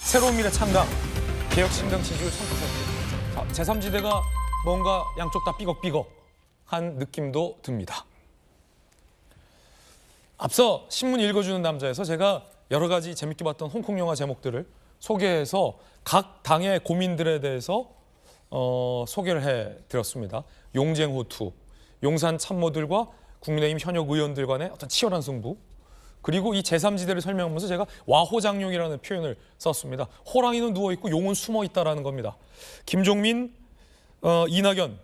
새로운 미래 창당, 개혁신당 지지율 3%. 자, 제3지대가 뭔가 양쪽 다 삐걱삐걱한 느낌도 듭니다. 앞서 신문 읽어주는 남자에서 제가 여러 가지 재밌게 봤던 홍콩 영화 제목들을 소개해서 각 당의 고민들에 대해서 소개를 해드렸습니다. 용쟁호투, 용산 참모들과 국민의힘 현역 의원들 간의 어떤 치열한 승부, 그리고 이 제3지대를 설명하면서 제가 와호장룡이라는 표현을 썼습니다. 호랑이는 누워있고 용은 숨어있다라는 겁니다. 김종민, 이낙연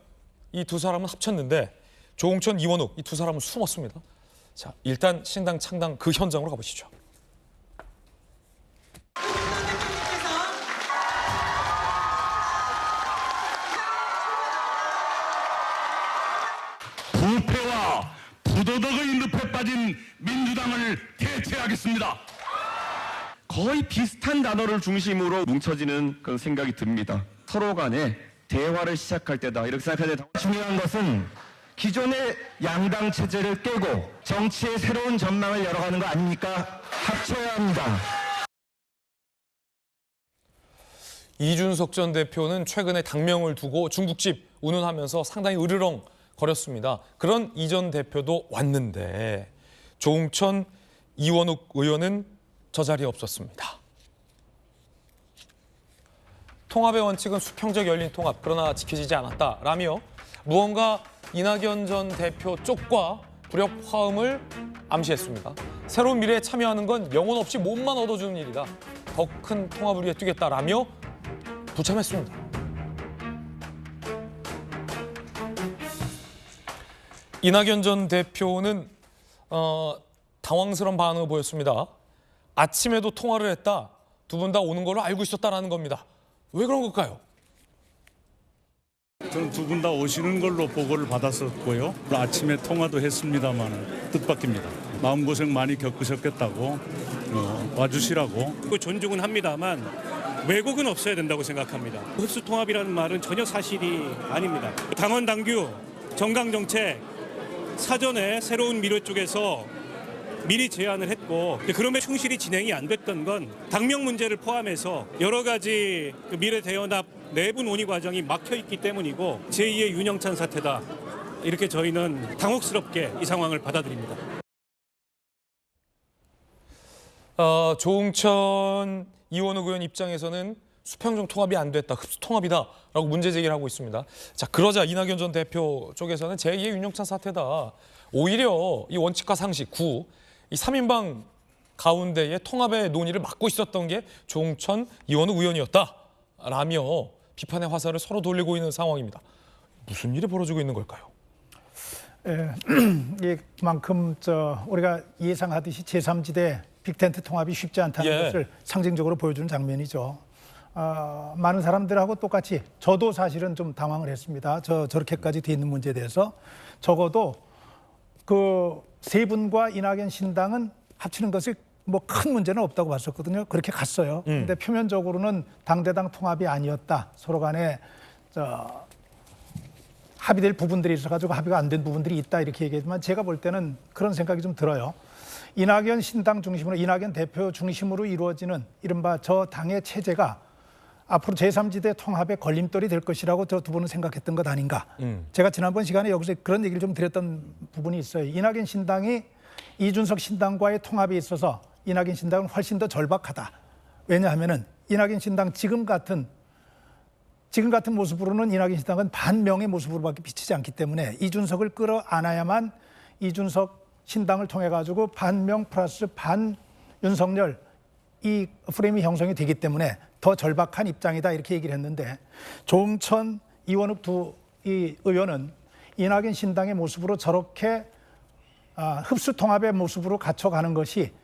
이 두 사람은 합쳤는데 조홍천, 이원욱 이 두 사람은 숨었습니다. 자, 일단 신당 창당 그 현장으로 가보시죠. 부패와 부도덕의 늪에 빠진 민주당을 대체하겠습니다. 거의 비슷한 단어를 중심으로 뭉쳐지는 그런 생각이 듭니다. 서로 간에 대화를 시작할 때다 이렇게 생각하는데, 중요한 것은 기존의 양당 체제를 깨고 정치의 새로운 전망을 열어가는 거 아닙니까? 합쳐야 합니다. 이준석 전 대표는 최근에 당명을 두고 중국집 운운하면서 상당히 으르렁 거렸습니다. 그런 이 전 대표도 왔는데 조홍천, 이원욱 의원은 저 자리에 없었습니다. 통합의 원칙은 수평적 열린 통합, 그러나 지켜지지 않았다라며 무언가 이낙연 전 대표 쪽과 불협 화음을 암시했습니다. 새로운 미래에 참여하는 건 영혼 없이 몸만 얻어주는 일이다. 더 큰 통합을 위해 뛰겠다라며 부참했습니다. 이낙연 전 대표는 당황스러운 반응을 보였습니다. 아침에도 통화를 했다. 두 분 다 오는 걸로 알고 있었다라는 겁니다. 왜 그런 걸까요? 저는 두 분 다 오시는 걸로 보고를 받았었고요. 아침에 통화도 했습니다만 뜻밖입니다. 마음고생 많이 겪으셨겠다고 와주시라고. 존중은 합니다만 왜곡은 없어야 된다고 생각합니다. 흡수통합이라는 말은 전혀 사실이 아닙니다. 당원 당규, 정강정책 사전에 새로운 미래 쪽에서 미리 제안을 했고 그럼에 충실히 진행이 안 됐던 건 당명 문제를 포함해서 여러 가지 미래 대연합 내부 논의 과정이 막혀 있기 때문이고 제2의 윤영찬 사태다. 이렇게 저희는 당혹스럽게 이 상황을 받아들입니다. 조홍천, 이원욱 의원 입장에서는 수평적 통합이 안 됐다, 흡수 통합이다라고 문제 제기를 하고 있습니다. 자, 그러자 이낙연 전 대표 쪽에서는 제2의 윤영찬 사태다. 오히려 이 원칙과 상식, 이 3인방 가운데의 통합의 논의를 맡고 있었던 게 조홍천, 이원욱 의원이었다라며 비판의 화살을 서로 돌리고 있는 상황입니다. 무슨 일이 벌어지고 있는 걸까요? 그만큼 우리가 예상하듯이 제3지대 빅텐트 통합이 쉽지 않다는 것을 상징적으로 보여주는 장면이죠. 많은 사람들하고 똑같이 저도 사실은 좀 당황을 했습니다. 저렇게까지 돼 있는 문제에 대해서. 적어도 그 세 분과 이낙연 신당은 합치는 것이 뭐 큰 문제는 없다고 봤었거든요. 그렇게 갔어요. 근데 표면적으로는 당대당 통합이 아니었다. 서로 간에 합의될 부분들이 있어가지고 합의가 안 된 부분들이 있다 이렇게 얘기했지만 제가 볼 때는 그런 생각이 좀 들어요. 이낙연 신당 중심으로, 이낙연 대표 중심으로 이루어지는 이른바 저 당의 체제가 앞으로 제3지대 통합의 걸림돌이 될 것이라고 저 두 분은 생각했던 것 아닌가. 제가 지난번 시간에 여기서 그런 얘기를 좀 드렸던 부분이 있어요. 이낙연 신당이 이준석 신당과의 통합에 있어서 이낙연 신당은 훨씬 더 절박하다. 왜냐하면은 이낙연 신당 지금 같은 모습으로는 이낙연 신당은 반명의 모습으로밖에 비치지 않기 때문에 이준석을 끌어안아야만 이준석 신당을 통해 가지고 반명 플러스 반 윤석열 이 프레임이 형성이 되기 때문에 더 절박한 입장이다 이렇게 얘기를 했는데 조홍천, 이원욱 두 이 의원은 이낙연 신당의 모습으로 저렇게 흡수 통합의 모습으로 갇혀가는 것이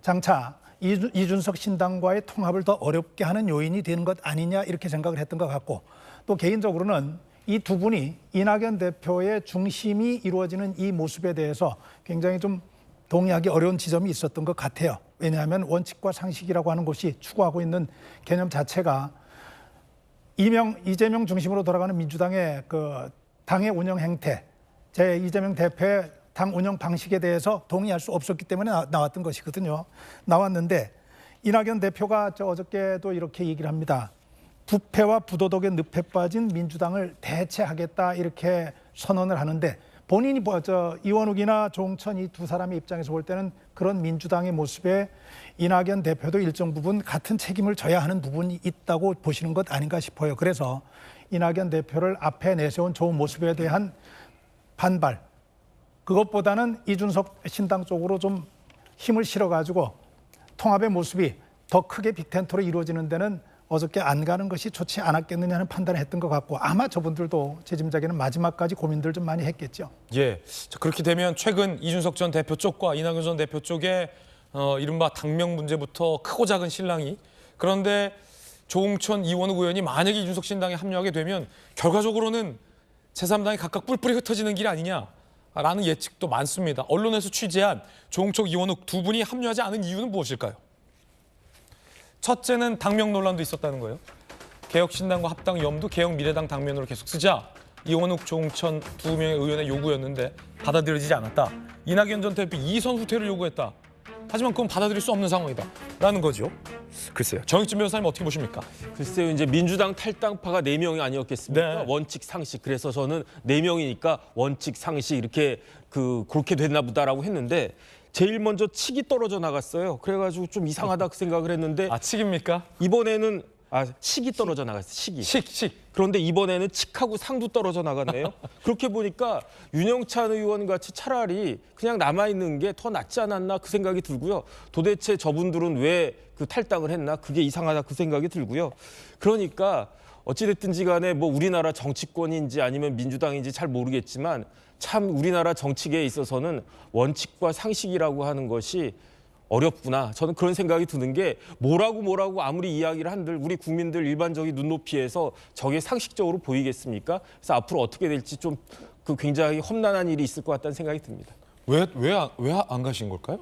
장차 이준석 신당과의 통합을 더 어렵게 하는 요인이 되는 것 아니냐 이렇게 생각을 했던 것 같고 또 개인적으로는 이 두 분이 이낙연 대표의 중심이 이루어지는 이 모습에 대해서 굉장히 좀 동의하기 어려운 지점이 있었던 것 같아요. 왜냐하면 원칙과 상식이라고 하는 것이 추구하고 있는 개념 자체가 이재명 중심으로 돌아가는 민주당의 그 당의 운영 행태, 이재명 대표의 당 운영 방식에 대해서 동의할 수 없었기 때문에 나왔던 것이거든요. 나왔는데 이낙연 대표가 어저께도 이렇게 얘기를 합니다. 부패와 부도덕의 늪에 빠진 민주당을 대체하겠다 이렇게 선언을 하는데 본인이 이원욱이나 조홍천 이 두 사람의 입장에서 볼 때는 그런 민주당의 모습에 이낙연 대표도 일정 부분 같은 책임을 져야 하는 부분이 있다고 보시는 것 아닌가 싶어요. 그래서 이낙연 대표를 앞에 내세운 좋은 모습에 대한 반발, 그것보다는 이준석 신당 쪽으로 좀 힘을 실어가지고 통합의 모습이 더 크게 빅텐트로 이루어지는 데는 어저께 안 가는 것이 좋지 않았겠느냐 하는 판단을 했던 것 같고 아마 저분들도 제 짐작에는 마지막까지 고민들 좀 많이 했겠죠. 예, 자, 그렇게 되면 최근 이준석 전 대표 쪽과 이낙연 전 대표 쪽의 이른바 당명 문제부터 크고 작은 신랑이, 그런데 조홍천, 이원욱 의원이 만약에 이준석 신당에 합류하게 되면 결과적으로는 제3당이 각각 뿔뿔이 흩어지는 길 아니냐라는 예측도 많습니다. 언론에서 취재한 조홍천, 이원욱 두 분이 합류하지 않은 이유는 무엇일까요? 첫째는 당명 논란도 있었다는 거예요. 개혁신당과 합당 염두 개혁미래당 당면으로 계속 쓰자. 이원욱, 조홍천 두 명의 의원의 요구였는데 받아들여지지 않았다. 이낙연 전 대표 이선 후퇴를 요구했다. 하지만 그건 받아들일 수 없는 상황이다. 라는 거죠. 글쎄요. 정익진 변호사님 어떻게 보십니까? 글쎄요. 이제 민주당 탈당파가 4명이 아니었겠습니까? 네. 원칙 상식. 그래서 저는 4명이니까 원칙 상식 이렇게 그렇게 됐나 보다라고 했는데 제일 먼저 칙이 떨어져 나갔어요. 그래가지고 좀 이상하다 그 생각을 했는데 아, 칙입니까? 이번에는 식이 떨어져 나갔어요. 식이. 식. 그런데 이번에는 칙하고 상도 떨어져 나갔네요. 그렇게 보니까 윤영찬 의원 같이 차라리 그냥 남아있는 게 더 낫지 않았나 그 생각이 들고요. 도대체 저분들은 왜 그 탈당을 했나 그게 이상하다 그 생각이 들고요. 그러니까 어찌됐든지 간에 뭐 우리나라 정치권인지 아니면 민주당인지 잘 모르겠지만 참 우리나라 정치계에 있어서는 원칙과 상식이라고 하는 것이 어렵구나. 저는 그런 생각이 드는 게 뭐라고 아무리 이야기를 한들 우리 국민들 일반적인 눈높이에서 저게 상식적으로 보이겠습니까? 그래서 앞으로 어떻게 될지 좀 굉장히 험난한 일이 있을 것 같다는 생각이 듭니다. 왜 안 가신 걸까요?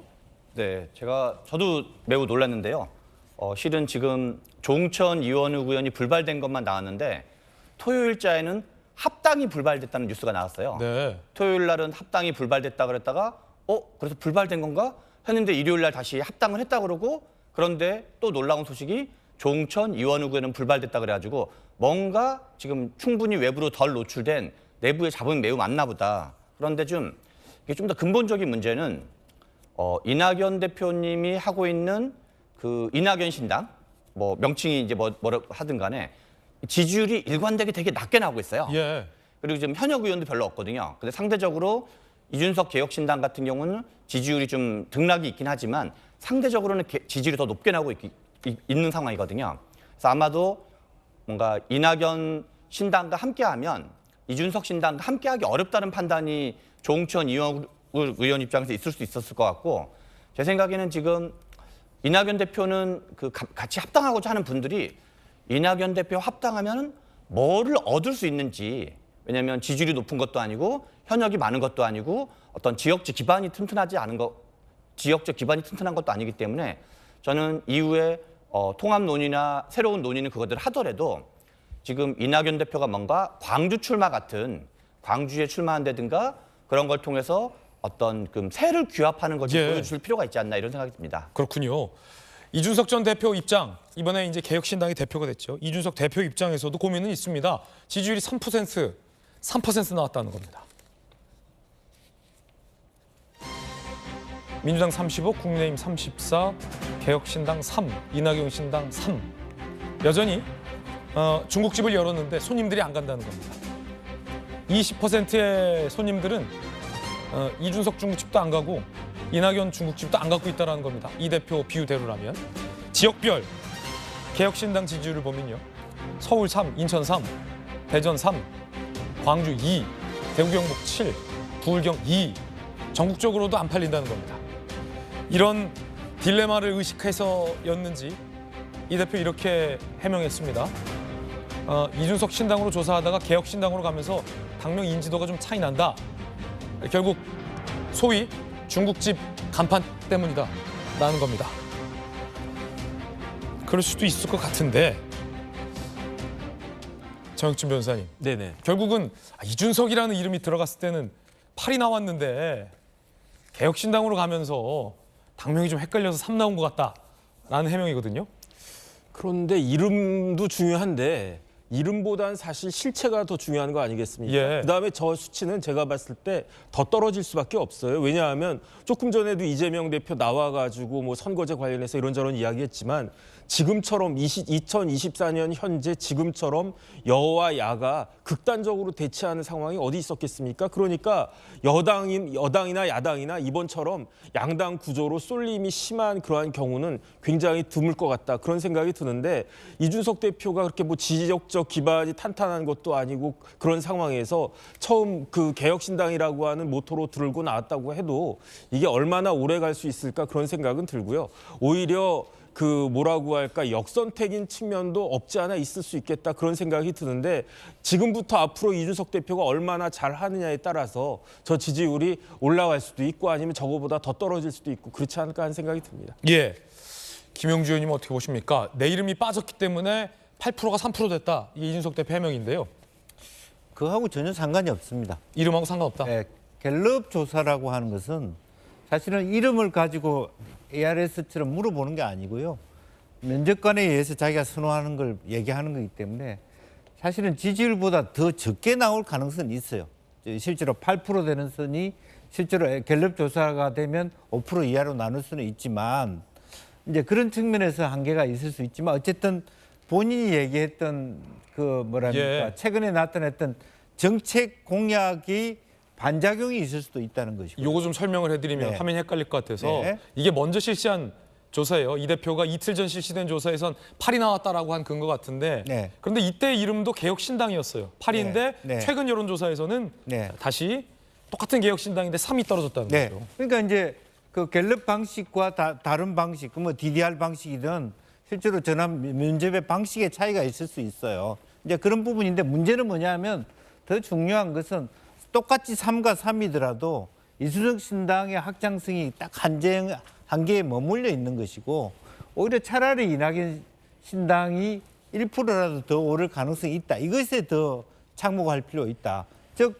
네, 저도 매우 놀랐는데요. 실은 지금 조홍천, 이원욱 의원이 불발된 것만 나왔는데 토요일자에는 합당이 불발됐다는 뉴스가 나왔어요. 네. 토요일 날은 합당이 불발됐다 그랬다가 그래서 불발된 건가 했는데 일요일 날 다시 합당을 했다 그러고 그런데 또 놀라운 소식이 조홍천, 이원욱 의원은 불발됐다 그래가지고 뭔가 지금 충분히 외부로 덜 노출된 내부의 자본이 매우 많나 보다. 그런데 이게 좀 더 근본적인 문제는 이낙연 대표님이 하고 있는 그 이낙연 신당 뭐 명칭이 이제 뭐라 하든 간에 지지율이 일관되게 되게 낮게 나오고 있어요. 예. 그리고 지금 현역 의원도 별로 없거든요. 근데 상대적으로 이준석 개혁신당 같은 경우는 지지율이 좀 등락이 있긴 하지만 상대적으로는 지지율이 더 높게 나오고 있는 상황이거든요. 그래서 아마도 뭔가 이낙연 신당과 함께하면 이준석 신당과 함께하기 어렵다는 판단이 조홍천, 이원욱 의원 입장에서 있을 수 있었을 것 같고 제 생각에는 지금 이낙연 대표는 같이 합당하고자 하는 분들이 이낙연 대표 합당하면 뭐를 얻을 수 있는지 왜냐하면 지지율이 높은 것도 아니고 현역이 많은 것도 아니고 어떤 지역적 기반이 튼튼한 것도 아니기 때문에 저는 이후에 통합 논의나 새로운 논의는 그것들 하더라도 지금 이낙연 대표가 뭔가 광주 출마 같은 광주에 출마한다든가 그런 걸 통해서 어떤 새를 규합하는 것을 예. 보여줄 필요가 있지 않나 이런 생각이 듭니다. 그렇군요. 이준석 전 대표 입장, 이번에 이제 개혁신당의 대표가 됐죠. 이준석 대표 입장에서도 고민은 있습니다. 지지율이 3% 나왔다는 겁니다. 민주당 35, 국민의힘 34, 개혁신당 3, 이낙연 신당 3. 여전히 중국집을 열었는데 손님들이 안 간다는 겁니다. 20%의 손님들은 이준석 중국집도 안 가고 이낙연 중국집도 안 갖고 있다는 겁니다. 이 대표 비유대로라면. 지역별 개혁신당 지지율을 보면요. 서울 3, 인천 3, 대전 3, 광주 2, 대구 경북 7, 부울경 2. 전국적으로도 안 팔린다는 겁니다. 이런 딜레마를 의식해서였는지 이 대표 이렇게 해명했습니다. 이준석 신당으로 조사하다가 개혁신당으로 가면서 당명 인지도가 좀 차이 난다. 결국 소위 중국집 간판 때문이다 라는 겁니다. 그럴 수도 있을 것 같은데 정익진 변호사님, 네네. 결국은 이준석이라는 이름이 들어갔을 때는 8이 나왔는데 개혁신당으로 가면서 당명이 좀 헷갈려서 3 나온 것 같다 라는 해명이거든요. 그런데 이름도 중요한데 이름보다는 사실 실체가 더 중요한 거 아니겠습니까? 예. 그다음에 저 수치는 제가 봤을 때 더 떨어질 수밖에 없어요. 왜냐하면 조금 전에도 이재명 대표 나와가지고 뭐 선거제 관련해서 이런저런 이야기했지만 지금처럼 2024년 현재 지금처럼 여와 야가 극단적으로 대치하는 상황이 어디 있었겠습니까? 그러니까 여당이나 야당이나 이번처럼 양당 구조로 쏠림이 심한 그러한 경우는 굉장히 드물 것 같다. 그런 생각이 드는데 이준석 대표가 그렇게 뭐 지지적 기반이 탄탄한 것도 아니고 그런 상황에서 처음 그 개혁신당이라고 하는 모토로 들고 나왔다고 해도 이게 얼마나 오래 갈 수 있을까 그런 생각은 들고요. 오히려 그 뭐라고 할까 역선택인 측면도 없지 않아 있을 수 있겠다 그런 생각이 드는데 지금부터 앞으로 이준석 대표가 얼마나 잘하느냐에 따라서 저 지지율이 올라갈 수도 있고 아니면 저거보다 더 떨어질 수도 있고 그렇지 않을까 하는 생각이 듭니다. 예. 김영주 의원님 어떻게 보십니까? 내 이름이 빠졌기 때문에 8%가 3% 됐다. 이게 이준석 대표 해명인데요. 그거하고 전혀 상관이 없습니다. 이름하고 상관없다. 예, 갤럽 조사라고 하는 것은 사실은 이름을 가지고 ARS처럼 물어보는 게 아니고요. 면접관에 의해서 자기가 선호하는 걸 얘기하는 거기 때문에 사실은 지지율보다 더 적게 나올 가능성이 있어요. 실제로 8% 되는 선이 실제로 갤럽 조사가 되면 5% 이하로 나눌 수는 있지만 이제 그런 측면에서 한계가 있을 수 있지만 어쨌든 본인이 얘기했던 그 뭐랄까 예. 최근에 나타났던 정책 공약이 반작용이 있을 수도 있다는 것이고. 요거 좀 설명을 해드리면 네. 화면이 헷갈릴 것 같아서 네. 이게 먼저 실시한 조사예요. 이 대표가 이틀 전 실시된 조사에선 8이 나왔다라고 한 근거 같은데 네. 그런데 이때 이름도 개혁신당이었어요. 8인데 네. 네. 최근 여론조사에서는 네. 다시 똑같은 개혁신당인데 3이 떨어졌다는 네. 거죠. 그러니까 이제 그 갤럽 방식과 다른 방식, 뭐 DDR 방식이든 실제로 전화 면접의 방식의 차이가 있을 수 있어요. 이제 그런 부분인데 문제는 뭐냐면 더 중요한 것은 똑같이 3과 3이더라도 이준석 신당의 확장성이 딱 한계에 머물러 있는 것이고 오히려 차라리 이낙연 신당이 1%라도 더 오를 가능성이 있다. 이것에 더 착목할 필요가 있다. 즉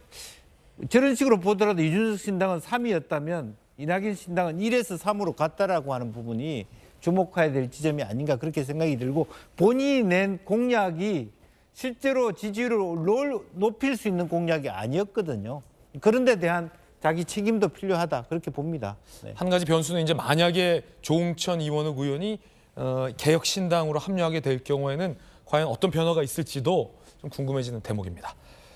저런 식으로 보더라도 이준석 신당은 3이었다면 이낙연 신당은 1에서 3으로 갔다라고 하는 부분이 주목해야 될 지점이 아닌가 그렇게 생각이 들고 본인이 낸 공약이 실제로 지지율을 높일 수 있는 공약이 아니었거든요. 그런 데 대한 자기 책임도 필요하다 그렇게 봅니다. 네. 한 가지 변수는 이제 만약에 조응천 이원욱 의원이 개혁신당으로 합류하게 될 경우에는 과연 어떤 변화가 있을지도 좀 궁금해지는 대목입니다.